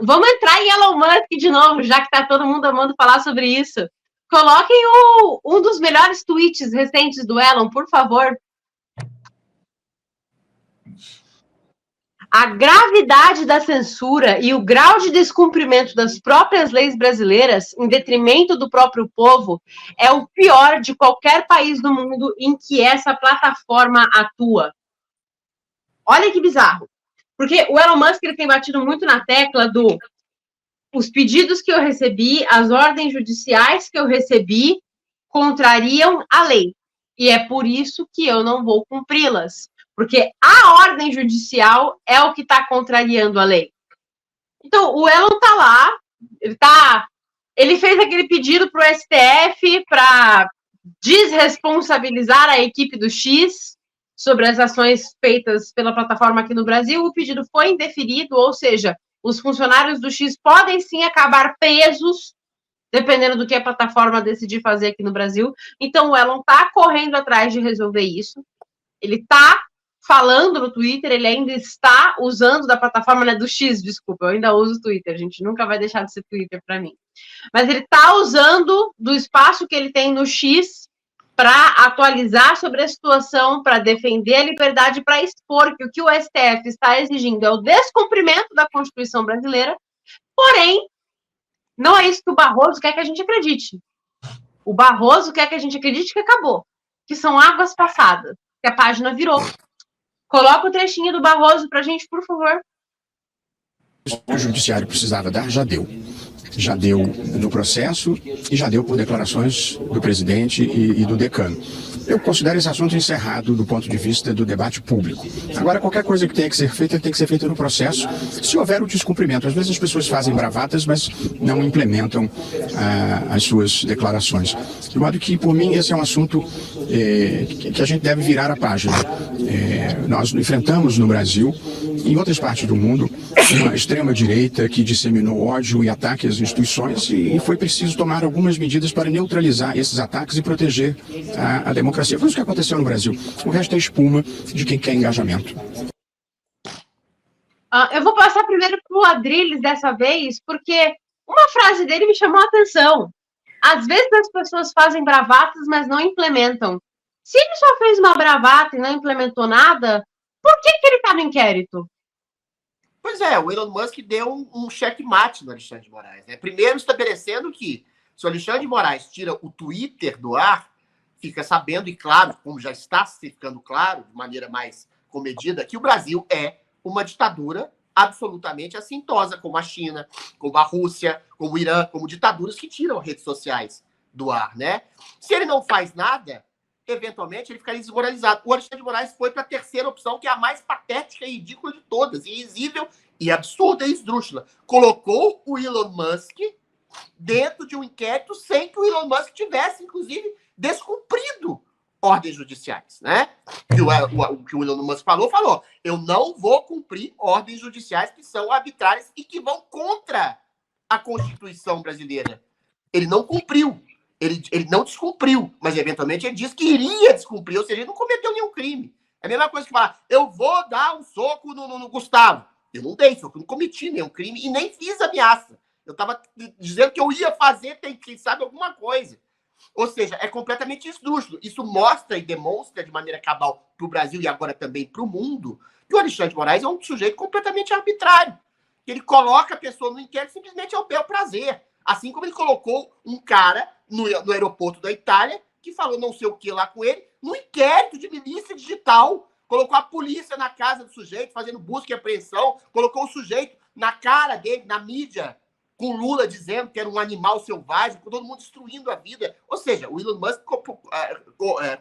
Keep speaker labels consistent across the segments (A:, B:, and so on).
A: Vamos entrar em Elon Musk de novo, já que tá todo mundo amando falar sobre isso. Coloquem um dos melhores tweets recentes do Elon, por favor. A gravidade da censura e o grau de descumprimento das próprias leis brasileiras, em detrimento do próprio povo, é o pior de qualquer país do mundo em que essa plataforma atua. Olha que bizarro. Porque o Elon Musk ele tem batido muito na tecla do os pedidos que eu recebi, as ordens judiciais que eu recebi, contrariam a lei. E é por isso que eu não vou cumpri-las. Porque a ordem judicial é o que está contrariando a lei. Então, o Elon tá lá, ele fez aquele pedido para o STF para desresponsabilizar a equipe do X sobre as ações feitas pela plataforma aqui no Brasil. O pedido foi indeferido, ou seja, os funcionários do X podem sim acabar presos, dependendo do que a plataforma decidir fazer aqui no Brasil. Então, o Elon está correndo atrás de resolver isso. Ele está falando no Twitter, ele ainda está usando da plataforma, né, do X, desculpa, eu ainda uso o Twitter, a gente nunca vai deixar de ser Twitter para mim. Mas ele está usando do espaço que ele tem no X para atualizar sobre a situação, para defender a liberdade, para expor que o o STF está exigindo é o descumprimento da Constituição brasileira, porém, não é isso que o Barroso quer que a gente acredite. O Barroso quer que a gente acredite que acabou, que são águas passadas, que a página virou. Coloca o trechinho do Barroso pra gente, por favor.
B: O judiciário precisava dar, já deu. Já deu no processo e já deu por declarações do presidente e do decano. Eu considero esse assunto encerrado do ponto de vista do debate público. Agora, qualquer coisa que tenha que ser feita, tem que ser feita no processo, se houver o descumprimento. Às vezes as pessoas fazem bravatas, mas não implementam as suas declarações. De modo que, por mim, esse é um assunto que a gente deve virar a página. Nós enfrentamos no Brasil, em outras partes do mundo, uma extrema-direita que disseminou ódio e ataque às instituições e foi preciso tomar algumas medidas para neutralizar esses ataques e proteger a democracia. Foi isso que aconteceu no Brasil. O resto é espuma de quem quer engajamento.
A: Eu vou passar primeiro para o Adrilles dessa vez, porque uma frase dele me chamou a atenção. Às vezes as pessoas fazem bravatas, mas não implementam. Se ele só fez uma bravata e não implementou nada, por que ele está no inquérito?
C: Pois é, o Elon Musk deu um checkmate no Alexandre de Moraes, né? Primeiro estabelecendo que se o Alexandre de Moraes tira o Twitter do ar, fica sabendo, e claro, como já está ficando claro, de maneira mais comedida, que o Brasil é uma ditadura absolutamente assintosa, como a China, como a Rússia, como o Irã, como ditaduras que tiram redes sociais do ar, né? Se ele não faz nada, eventualmente ele ficaria desmoralizado. O Alexandre de Moraes foi para a terceira opção, que é a mais patética e ridícula de todas, e risível, e absurda e esdrúxula. Colocou o Elon Musk dentro de um inquérito sem que o Elon Musk tivesse, inclusive, descumprido ordens judiciais, né? O que o Elon Musk falou, eu não vou cumprir ordens judiciais que são arbitrárias e que vão contra a Constituição brasileira. Ele não cumpriu. Ele não descumpriu, mas eventualmente ele disse que iria descumprir, ou seja, ele não cometeu nenhum crime. É a mesma coisa que falar, eu vou dar um soco no Gustavo. Eu não dei soco, eu não cometi nenhum crime e nem fiz ameaça. Eu estava dizendo que eu ia fazer, quem sabe, alguma coisa. Ou seja, é completamente esdrúxulo. Isso mostra e demonstra de maneira cabal para o Brasil e agora também para o mundo que o Alexandre de Moraes é um sujeito completamente arbitrário. Ele coloca a pessoa no inquérito simplesmente ao bel prazer. Assim como ele colocou um cara no aeroporto da Itália, que falou não sei o que lá com ele, no inquérito de milícia digital, colocou a polícia na casa do sujeito, fazendo busca e apreensão, colocou o sujeito na cara dele, na mídia, com Lula dizendo que era um animal selvagem, com todo mundo destruindo a vida. Ou seja, o Elon Musk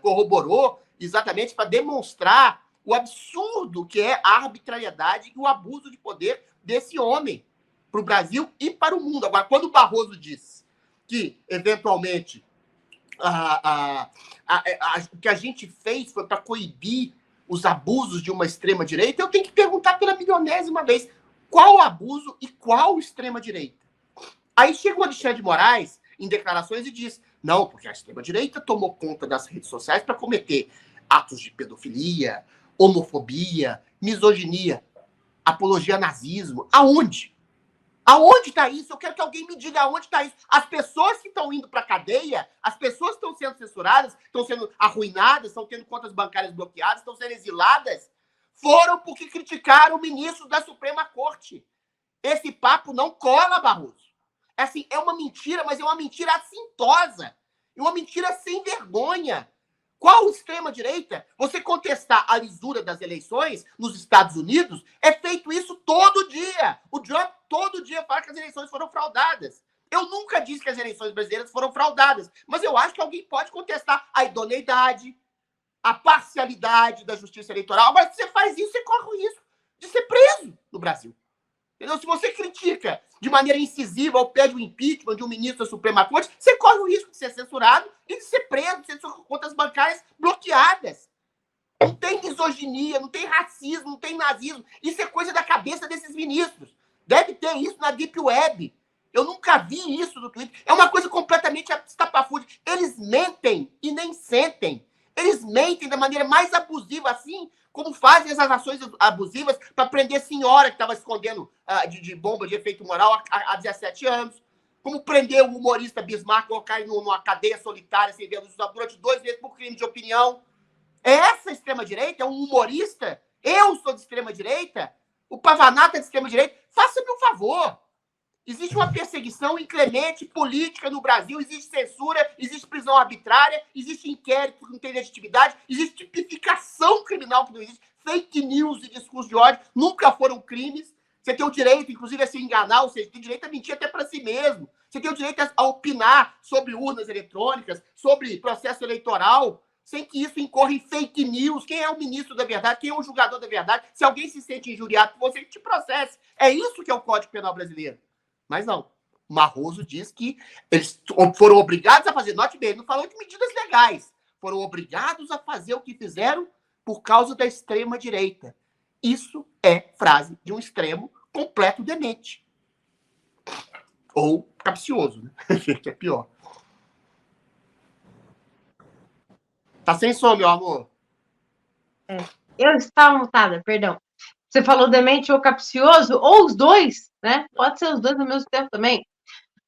C: corroborou exatamente para demonstrar o absurdo que é a arbitrariedade e o abuso de poder desse homem para o Brasil e para o mundo. Agora, quando o Barroso diz que, eventualmente, o que a gente fez foi para coibir os abusos de uma extrema-direita, eu tenho que perguntar pela milionésima vez qual abuso e qual extrema-direita. Aí chega o Alexandre de Moraes em declarações e diz, não, porque a extrema-direita tomou conta das redes sociais para cometer atos de pedofilia, homofobia, misoginia, apologia a nazismo. Aonde? Aonde está isso? Eu quero que alguém me diga aonde está isso. As pessoas que estão indo para a cadeia, as pessoas que estão sendo censuradas, estão sendo arruinadas, estão tendo contas bancárias bloqueadas, estão sendo exiladas, foram porque criticaram o ministro da Suprema Corte. Esse papo não cola, Barroso. Assim, é uma mentira, mas é uma mentira assintosa. É uma mentira sem vergonha. Qual extrema-direita? Você contestar a lisura das eleições nos Estados Unidos, é feito isso todo dia. O Trump todo dia fala que as eleições foram fraudadas. Eu nunca disse que as eleições brasileiras foram fraudadas, mas eu acho que alguém pode contestar a idoneidade, a parcialidade da justiça eleitoral. Mas se você faz isso, você corre o risco de ser preso no Brasil. Entendeu? Se você critica de maneira incisiva ou pede o impeachment de um ministro da Suprema Corte, você corre o risco de ser censurado e de ser preso, de ter suas contas bancárias bloqueadas. Não tem misoginia, não tem racismo, não tem nazismo. Isso é coisa da cabeça desses ministros. Deve ter isso na Deep Web. Eu nunca vi isso no Twitter. É uma coisa completamente estapafúrdia. Eles mentem e nem sentem. Eles mentem da maneira mais abusiva, assim como fazem essas ações abusivas para prender senhora que estava escondendo de bomba de efeito moral há 17 anos. Como prender o humorista Bismarck, colocar ele numa cadeia solitária sem ver a luz durante 2 meses por crime de opinião. Essa extrema-direita é um humorista. Eu sou de extrema-direita. O Pavanato é de extrema-direita. Faça-me um favor. Existe uma perseguição inclemente política no Brasil, existe censura, existe prisão arbitrária, existe inquérito que não tem legitimidade, existe tipificação criminal que não existe, fake news e discurso de ódio nunca foram crimes. Você tem o direito, inclusive, a se enganar, ou seja, tem o direito a mentir até para si mesmo. Você tem o direito a opinar sobre urnas eletrônicas, sobre processo eleitoral, sem que isso incorra em fake news. Quem é o ministro da verdade? Quem é o julgador da verdade? Se alguém se sente injuriado por você, que te processe. É isso que é o Código Penal brasileiro. Mas não. O Barroso diz que eles foram obrigados a fazer. Note bem, ele não falou de medidas legais. Foram obrigados a fazer o que fizeram por causa da extrema-direita. Isso é frase de um extremo completo demente. Ou capcioso, né? Que é pior. Tá sem som, meu amor.
A: Eu estava mutada, perdão. Você falou demente ou capcioso, ou os dois, né? Pode ser os dois ao mesmo tempo também.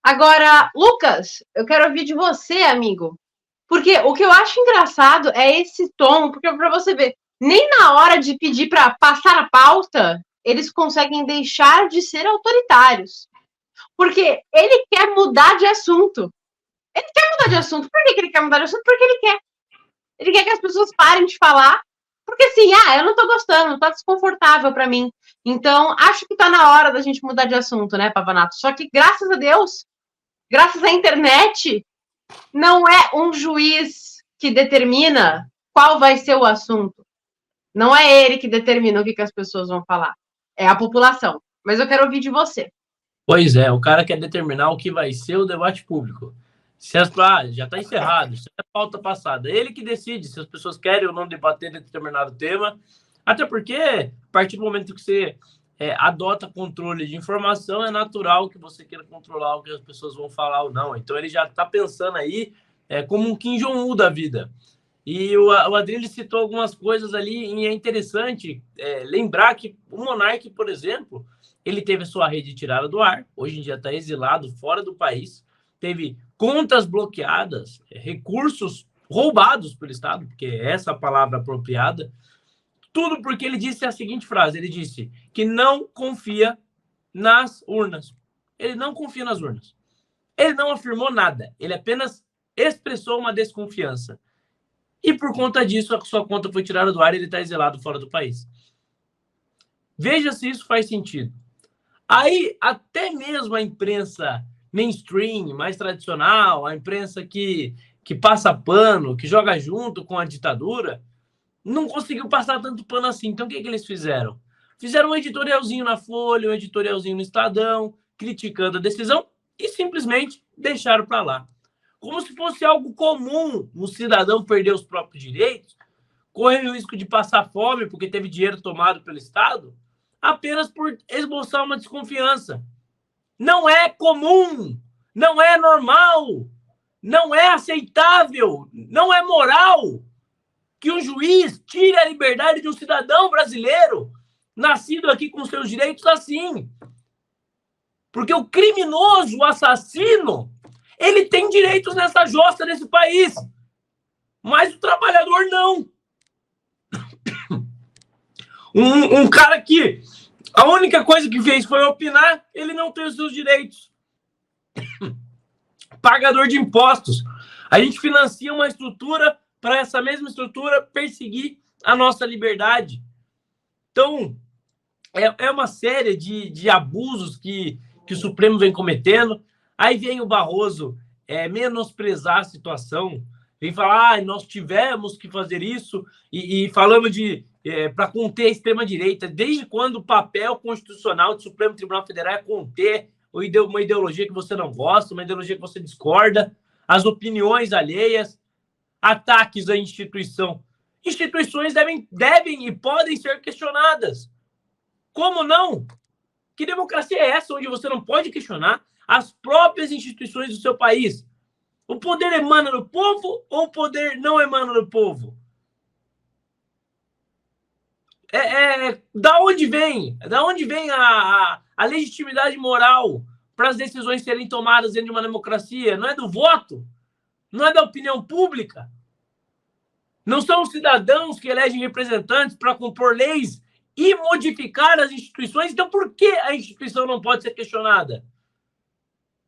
A: Agora, Lucas, eu quero ouvir de você, amigo. Porque o que eu acho engraçado é esse tom, porque para você ver, nem na hora de pedir para passar a pauta, eles conseguem deixar de ser autoritários. Porque ele quer mudar de assunto. Ele quer mudar de assunto. Por que ele quer mudar de assunto? Porque ele quer. Ele quer que as pessoas parem de falar. Porque assim, eu não tô gostando, tá desconfortável para mim. Então, acho que tá na hora da gente mudar de assunto, né, Pavanato? Só que, graças a Deus, graças à internet, não é um juiz que determina qual vai ser o assunto. Não é ele que determina o que as pessoas vão falar. É a população. Mas eu quero ouvir de você.
D: Pois é, o cara quer determinar o que vai ser o debate público. Se já está encerrado, isso é pauta passada. Ele que decide se as pessoas querem ou não debater determinado tema. Até porque, a partir do momento que você adota controle de informação, é natural que você queira controlar o que as pessoas vão falar ou não. Então, ele já está pensando aí como um Kim Jong-un da vida. E o Adrilho citou algumas coisas ali, e é interessante lembrar que o Monark, por exemplo, ele teve a sua rede tirada do ar, hoje em dia está exilado fora do país, teve contas bloqueadas, recursos roubados pelo Estado, porque é essa a palavra apropriada, tudo porque ele disse a seguinte frase, ele disse que não confia nas urnas. Ele não confia nas urnas. Ele não afirmou nada, ele apenas expressou uma desconfiança. E por conta disso, a sua conta foi tirada do ar e ele está exilado fora do país. Veja se isso faz sentido. Aí, até mesmo a imprensa mainstream, mais tradicional, a imprensa que passa pano, que joga junto com a ditadura, não conseguiu passar tanto pano assim. Então, o que eles fizeram? Fizeram um editorialzinho na Folha, um editorialzinho no Estadão, criticando a decisão e simplesmente deixaram para lá. Como se fosse algo comum um cidadão perder os próprios direitos, correr o risco de passar fome porque teve dinheiro tomado pelo Estado, apenas por esboçar uma desconfiança. Não é comum, não é normal, não é aceitável, não é moral que um juiz tire a liberdade de um cidadão brasileiro nascido aqui com seus direitos assim. Porque o criminoso, o assassino, ele tem direitos nessa jossa desse país. Mas o trabalhador não. Um cara que a única coisa que fez foi opinar, ele não tem os seus direitos. Pagador de impostos. A gente financia uma estrutura para essa mesma estrutura perseguir a nossa liberdade. Então, é uma série de abusos que o Supremo vem cometendo. Aí vem o Barroso menosprezar a situação, vem falar, nós tivemos que fazer isso, e falando para conter a extrema-direita. Desde quando o papel constitucional do Supremo Tribunal Federal é conter uma ideologia que você não gosta, uma ideologia que você discorda, as opiniões alheias, ataques à instituição. Instituições devem e podem ser questionadas. Como não? Que democracia é essa onde você não pode questionar as próprias instituições do seu país? O poder emana do povo ou o poder não emana do povo? Da onde vem a legitimidade moral para as decisões serem tomadas dentro de uma democracia? Não é do voto? Não é da opinião pública? Não são os cidadãos que elegem representantes para compor leis e modificar as instituições? Então, por que a instituição não pode ser questionada?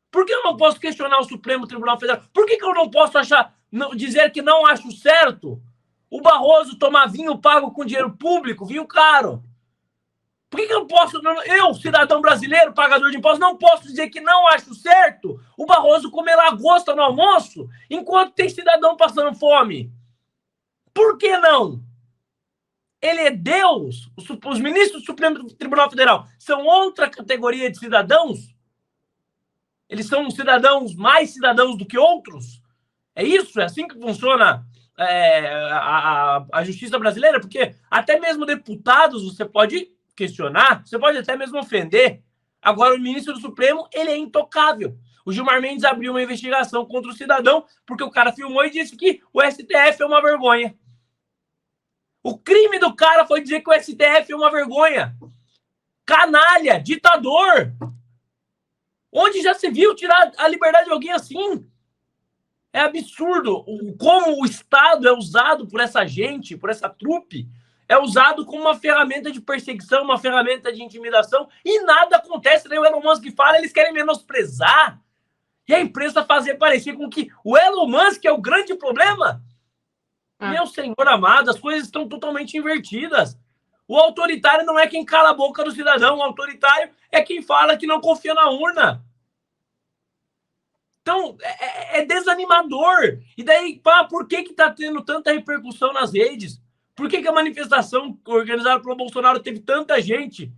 D: Por que eu não posso questionar o Supremo Tribunal Federal? Por que eu não posso dizer que não acho certo o Barroso tomar vinho pago com dinheiro público, vinho caro? Por que eu não posso, eu, cidadão brasileiro, pagador de impostos, não posso dizer que não acho certo o Barroso comer lagosta no almoço enquanto tem cidadão passando fome? Por que não? Ele é Deus. Os ministros do Supremo Tribunal Federal são outra categoria de cidadãos? Eles são cidadãos, mais cidadãos do que outros? É isso? É assim que funciona a justiça brasileira? Porque até mesmo deputados você pode questionar, você pode até mesmo ofender. Agora, o ministro do Supremo, ele é intocável. O Gilmar Mendes abriu uma investigação contra o cidadão porque o cara filmou e disse que o STF é uma vergonha. O crime do cara foi dizer que o STF é uma vergonha. Canalha, ditador. Onde já se viu tirar a liberdade de alguém assim? É absurdo como o Estado é usado por essa gente, por essa trupe, é usado como uma ferramenta de perseguição, uma ferramenta de intimidação, e nada acontece. Daí o Elon Musk fala, eles querem menosprezar, e a imprensa fazer parecer com que o Elon Musk é o grande problema. Meu senhor amado, as coisas estão totalmente invertidas. O autoritário não é quem cala a boca do cidadão, o autoritário é quem fala que não confia na urna. Então, é desanimador. E daí, por que está tendo tanta repercussão nas redes? Por que a manifestação organizada pelo Bolsonaro teve tanta gente?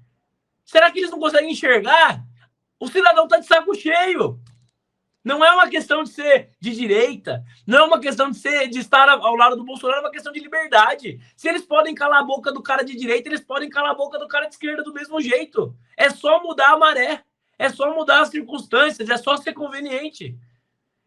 D: Será que eles não conseguem enxergar? O cidadão está de saco cheio. Não é uma questão de ser de direita, não é uma questão de estar ao lado do Bolsonaro, é uma questão de liberdade. Se eles podem calar a boca do cara de direita, eles podem calar a boca do cara de esquerda do mesmo jeito. É só mudar a maré, é só mudar as circunstâncias, é só ser conveniente.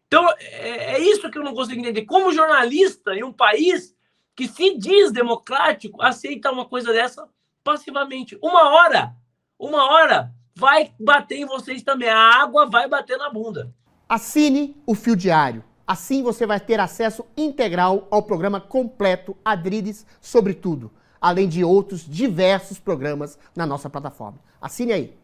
D: Então, é isso que eu não consigo entender. Como jornalista em um país que se diz democrático, aceita uma coisa dessa passivamente. Uma hora vai bater em vocês também. A água vai bater na bunda.
E: Assine o Fio Diário. Assim você vai ter acesso integral ao programa completo Adriles sobre tudo, além de outros diversos programas na nossa plataforma. Assine aí.